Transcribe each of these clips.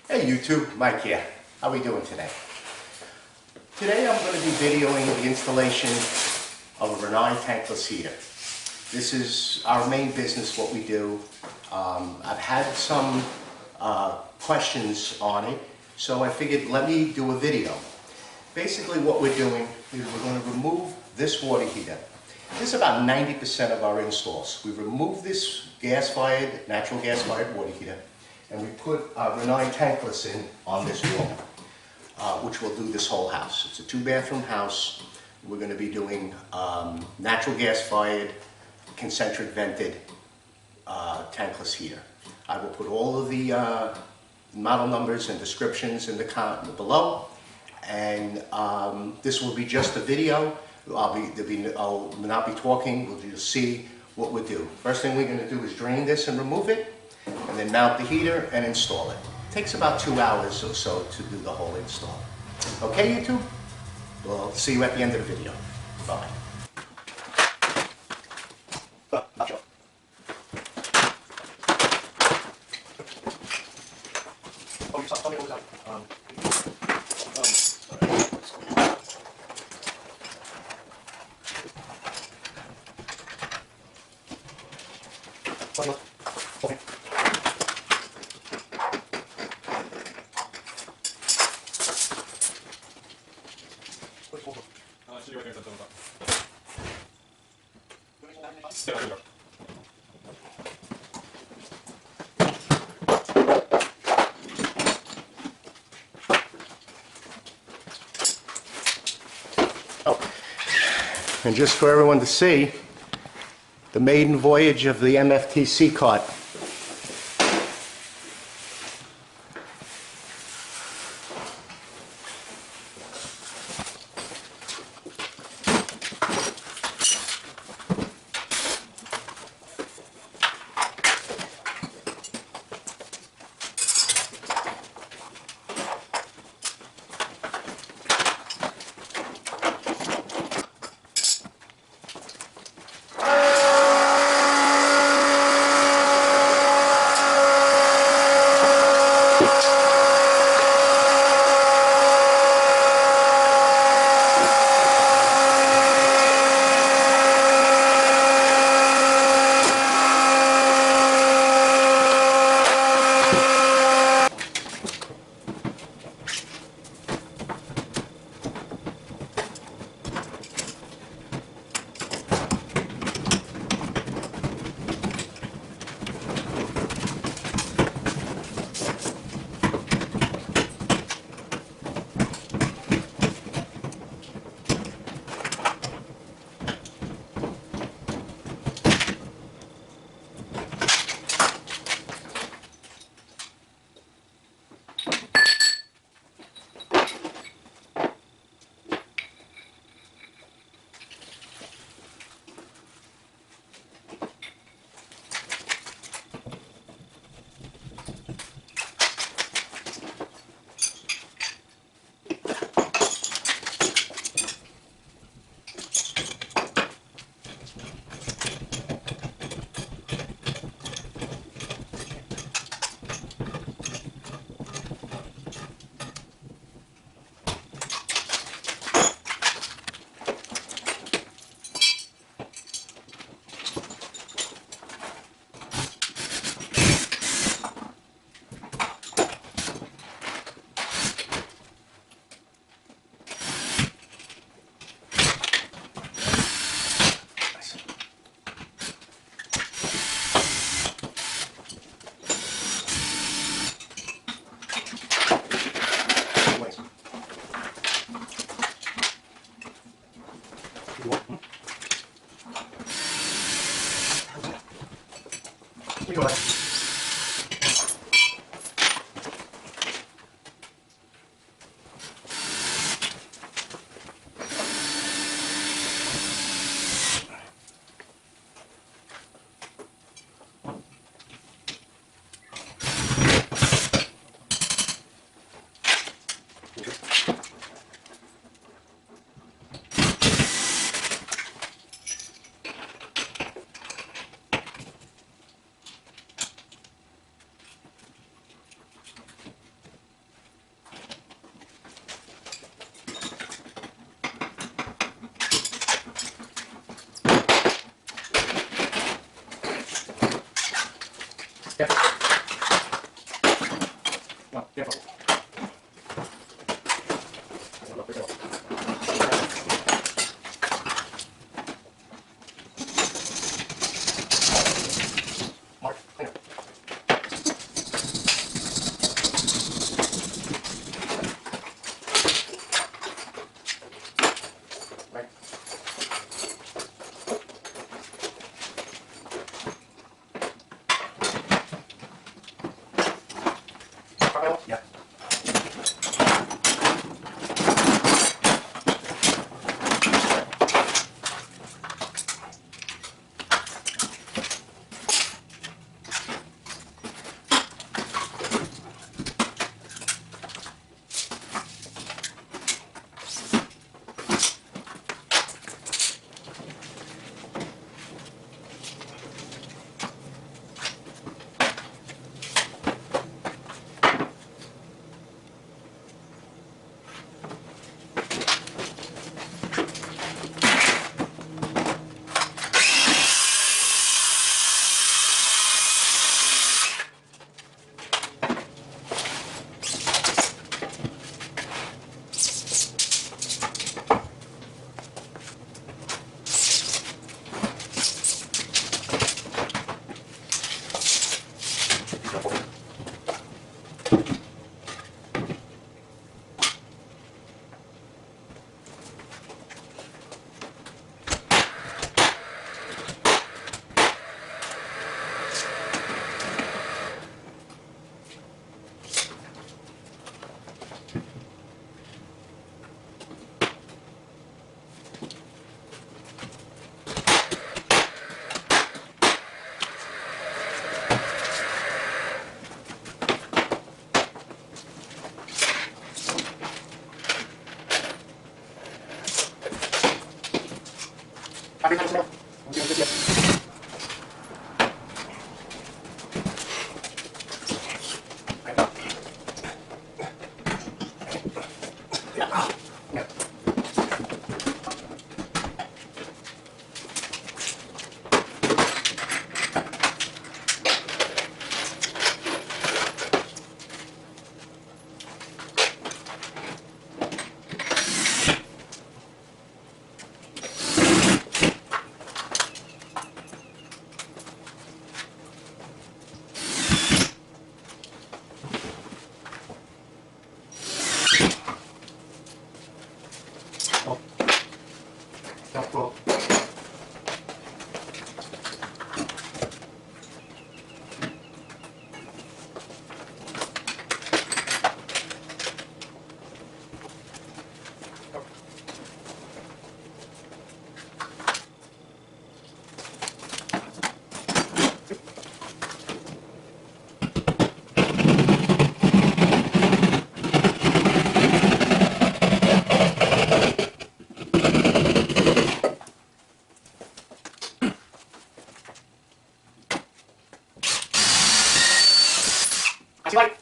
Hey YouTube, Mike here. How are we doing today? Today I'm going to be videoing the installation of a Rinnai tankless heater. This is our main business, what we do. I've had some questions on it, so I figured let me do a video. Basically what we're doing is we're going to remove this water heater. This is about 90% of our installs. We remove this gas-fired, natural gas-fired water heater, and we put our Rinnai tankless in on this room, which will do this whole house. It's a 2-bathroom house. We're going to be doing natural gas-fired, concentric vented tankless heater. I will put all of the model numbers and descriptions in the comment below, and this will be just a video. I'll not be talking. We'll just see what we do. First thing we're going to do is drain this and remove it, and then mount the heater and install it. It takes about 2 hours or so to do the whole install. Okay, YouTube? We'll see you at the end of the video. Bye. Okay. And just for everyone to see, the maiden voyage of the MFTC cart. Careful. No, careful. Mark, clear. Right. Yeah. Happy times now. We'll see you in this yet. Yeah. Yeah. Oh. No, cool. I see light.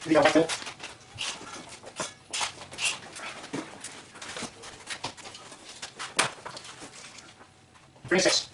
Video Webstone. 36.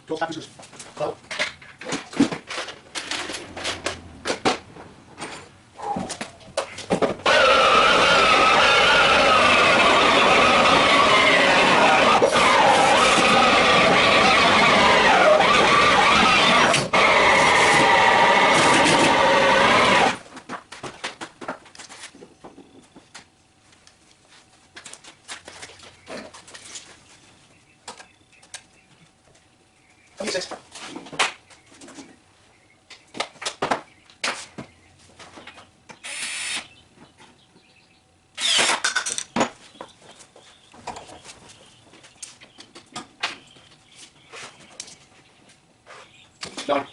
Don't stop using. Go. Six. Nine.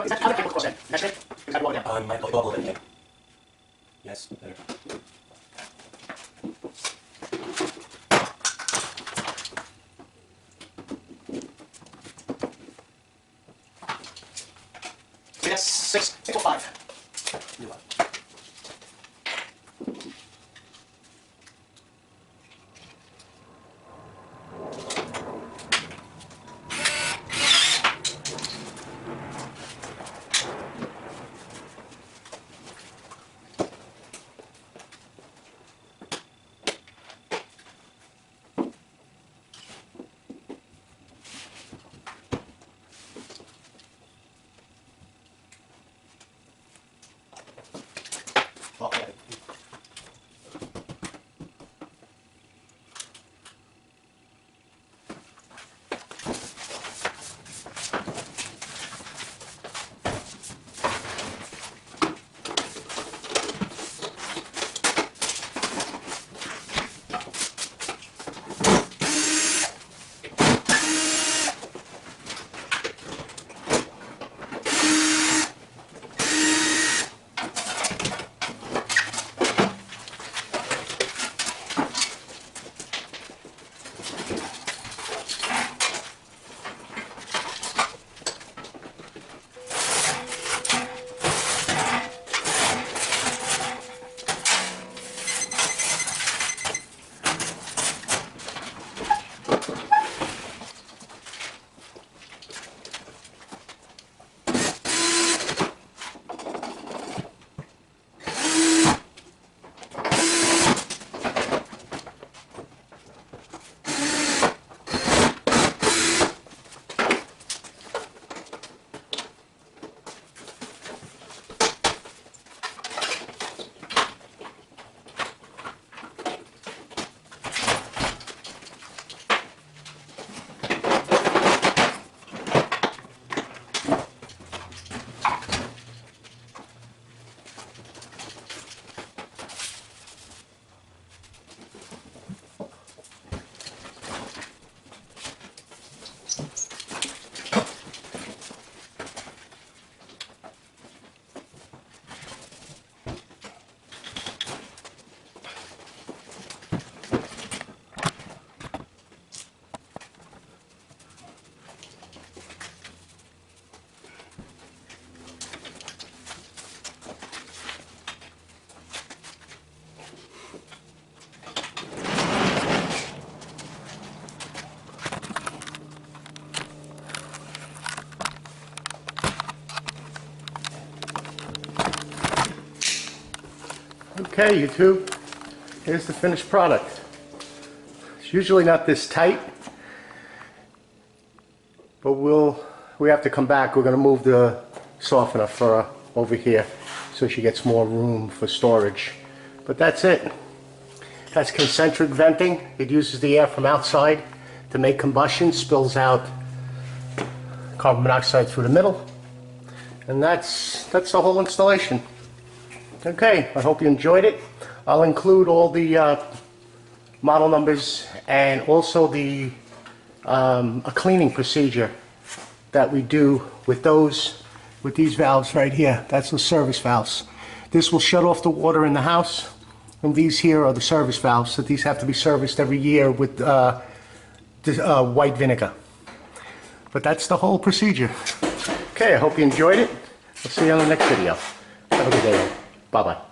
Is that other chemical then? That's it? Is that what again? Might go up a little bit. Yes, better. See, that's 605. New one. Okay. Okay, YouTube, here's the finished product. It's usually not this tight, but we have to come back. We're going to move the softener for over here so she gets more room for storage. But that's it. It has concentric venting. It uses the air from outside to make combustion, spills out carbon monoxide through the middle. And that's the whole installation. Okay, I hope you enjoyed it. I'll include all the model numbers and also a cleaning procedure that we do with these valves right here. That's the service valves. This will shut off the water in the house, and these here are the service valves. So these have to be serviced every year with white vinegar. But that's the whole procedure. Okay, I hope you enjoyed it. I'll see you on the next video. Have a good day. Bye-bye.